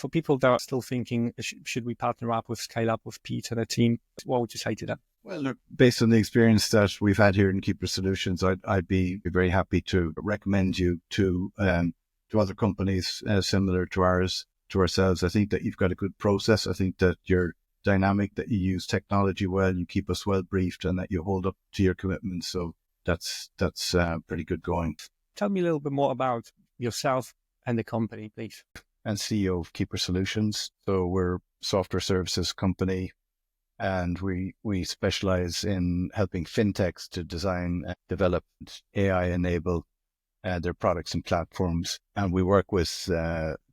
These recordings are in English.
For people that are still thinking, should we partner up with ScaleUP, with Pete and a team, what would you say to them? Well, look, based on the experience that we've had here in Keeper Solutions, I'd be very happy to recommend you to other companies similar to ourselves. I think that you've got a good process. I think that you're dynamic, that you use technology well, you keep us well briefed, and that you hold up to your commitments. So that's pretty good going. Tell me a little bit more about yourself and the company, please. And CEO of Keeper Solutions. So we're a software services company, and we specialize in helping fintechs to design and develop AI-enable their products and platforms. And we work with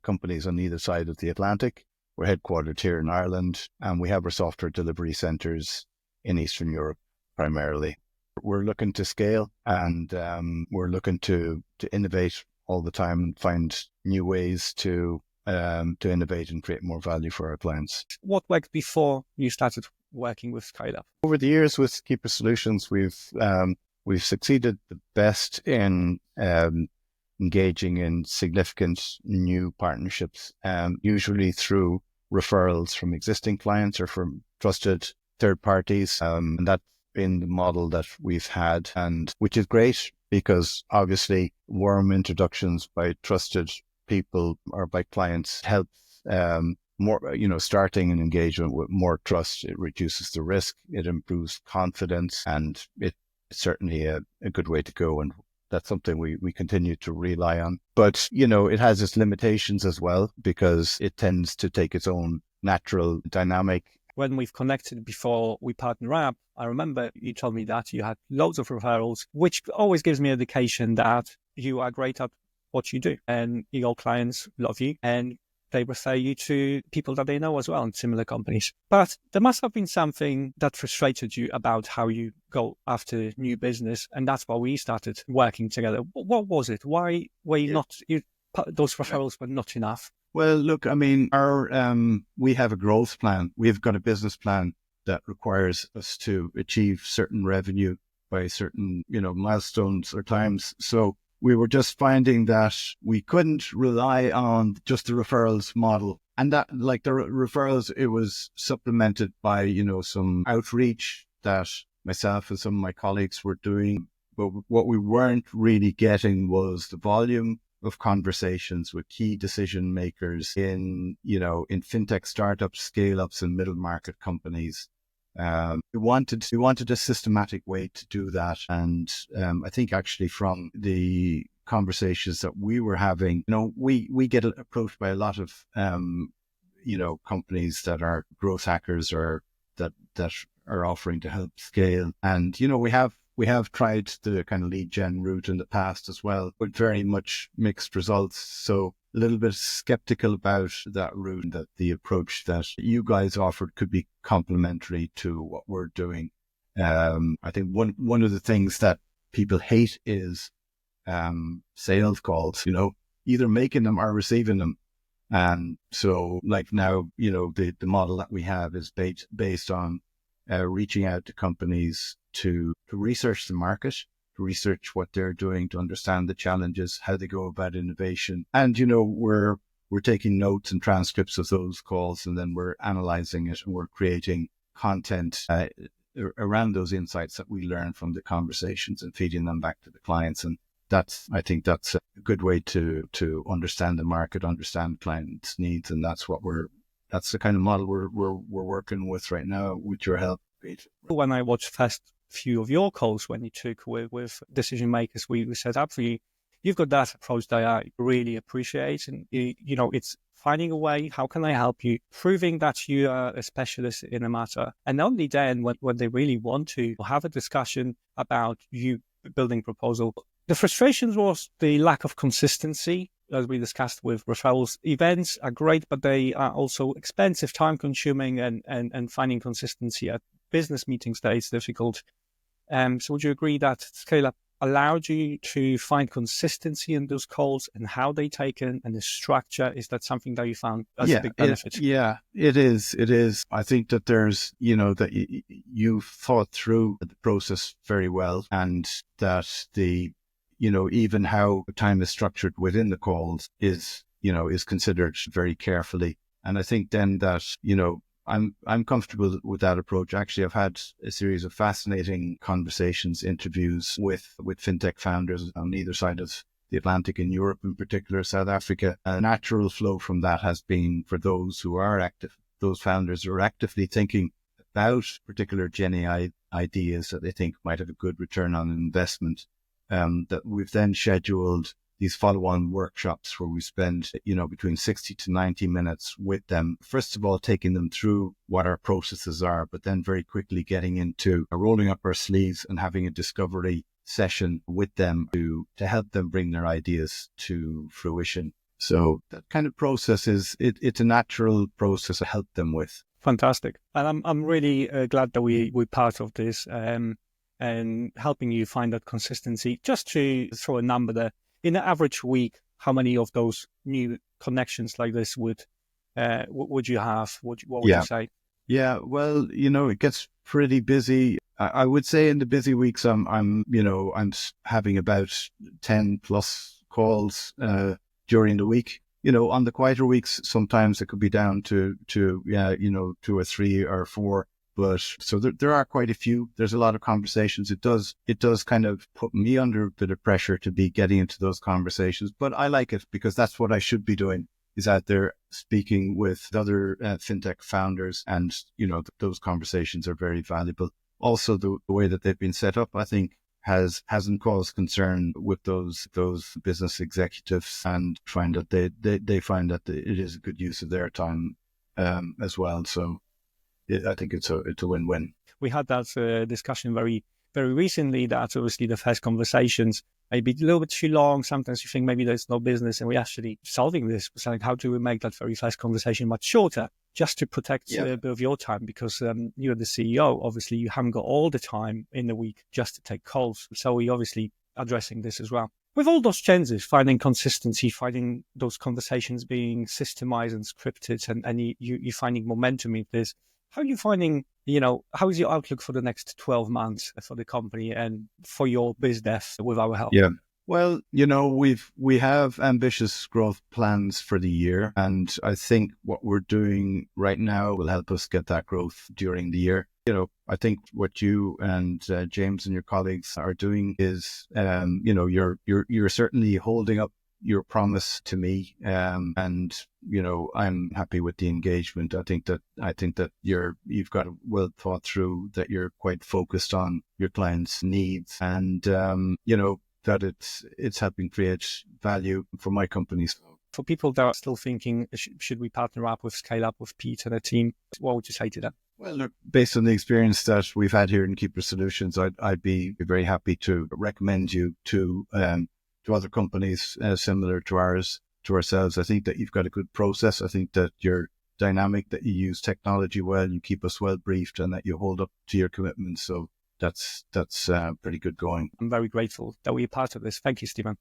companies on either side of the Atlantic. We're headquartered here in Ireland, and we have our software delivery centers in Eastern Europe primarily. We're looking to scale, and we're looking to innovate all the time and find new ways to innovate and create more value for our clients. What worked before you started working with ScaleUP? Over the years with Keeper Solutions, we've succeeded the best in engaging in significant new partnerships, usually through referrals from existing clients or from trusted third parties. And that's been the model that we've had, and which is great because obviously warm introductions by trusted people or by clients helps more, starting an engagement with more trust. It reduces the risk, it improves confidence, and it's certainly a good way to go. And that's something we continue to rely on. But, it has its limitations as well, because it tends to take its own natural dynamic. When we've connected before we partner up, I remember you told me that you had loads of referrals, which always gives me an indication that you are great at what you do and your clients love you and they refer you to people that they know as well in similar companies. But there must have been something that frustrated you about how you go after new business. And that's why we started working together. What was it? Why were you not, those referrals were not enough? Well, look, I mean, we have a growth plan. We've got a business plan that requires us to achieve certain revenue by certain, milestones or times. So we were just finding that we couldn't rely on just the referrals model. And that, like the referrals, it was supplemented by, some outreach that myself and some of my colleagues were doing. But what we weren't really getting was the volume of conversations with key decision makers in fintech startups, scale-ups, and middle market companies. We wanted a systematic way to do that. And I think actually from the conversations that we were having, we get approached by a lot of, companies that are growth hackers or that are offering to help scale. And, we have tried the kind of lead gen route in the past as well, but very much mixed results. So a little bit skeptical about that route, that the approach that you guys offered could be complementary to what we're doing. I think one of the things that people hate is sales calls, either making them or receiving them. And so like now, the model that we have is based on reaching out to companies to research the market, to research what they're doing, to understand the challenges, how they go about innovation. And, we're taking notes and transcripts of those calls, and then we're analyzing it, and we're creating content around those insights that we learn from the conversations and feeding them back to the clients. And I think that's a good way to understand the market, understand clients' needs. And that's the kind of model we're working with right now with your help, Pete. When I watched first few of your calls when you took with decision makers we set up for you, you've got that approach that I really appreciate. And, it's finding a way, how can I help you, proving that you are a specialist in a matter. And only then when they really want to have a discussion about you building proposal. The frustration was the lack of consistency. As we discussed with referrals, events are great, but they are also expensive, time consuming, and finding consistency at business meetings that is difficult. So would you agree that ScaleUP allowed you to find consistency in those calls and how they taken and the structure? Is that something that you found as a big benefit? It is. I think that there's, that you've thought through the process very well, and that even how time is structured within the calls is is considered very carefully. And I think then that, I'm comfortable with that approach. Actually, I've had a series of fascinating conversations, interviews with fintech founders on either side of the Atlantic, in Europe in particular, South Africa. A natural flow from that has been for those who are active, those founders who are actively thinking about particular Gen AI ideas that they think might have a good return on investment, that we've then scheduled these follow-on workshops where we spend, between 60 to 90 minutes with them. First of all, taking them through what our processes are, but then very quickly getting into rolling up our sleeves and having a discovery session with them to help them bring their ideas to fruition. So that kind of process it's a natural process to help them with. Fantastic. And I'm really glad that we're part of this and helping you find that consistency. Just to throw a number there, in an average week, how many of those new connections like this would you have? What would you say? Yeah, well, it gets pretty busy. I would say in the busy weeks, I'm having about 10 plus calls during the week. On the quieter weeks, sometimes it could be down to 2 or 3 or 4. But so there are quite a few. There's a lot of conversations. It does kind of put me under a bit of pressure to be getting into those conversations. But I like it because that's what I should be doing, is out there speaking with other fintech founders. And, those conversations are very valuable. Also, the way that they've been set up, I think, hasn't caused concern with those business executives, and find that they find that it is a good use of their time as well. So I think it's a win-win. We had that discussion very, very recently, that obviously the first conversations may be a little bit too long. Sometimes you think maybe there's no business, and we're actually solving this. We're saying, how do we make that very first conversation much shorter, just to protect a bit of your time? Because you're the CEO, obviously you haven't got all the time in the week just to take calls. So we're obviously addressing this as well. With all those changes, finding consistency, finding those conversations being systemized and scripted, and you finding momentum in this, how are you finding, how is your outlook for the next 12 months for the company and for your biz dev with our help? Yeah. Well, we have ambitious growth plans for the year, and I think what we're doing right now will help us get that growth during the year. I think what you and James and your colleagues are doing is, you're certainly holding up your promise to me, and I'm happy with the engagement. I think that you've got it well thought through, that you're quite focused on your clients' needs, and that it's helping create value for my companies. For people that are still thinking, should we partner up with ScaleUP, with Pete and a team, what would you say to them? Well, look, based on the experience that we've had here in Keeper Solutions, I'd be very happy to recommend you to other companies similar to ourselves. I think that you've got a good process. I think that you're dynamic, that you use technology well, you keep us well briefed, and that you hold up to your commitments. So that's pretty good going. I'm very grateful that we're part of this. Thank you, Stephen.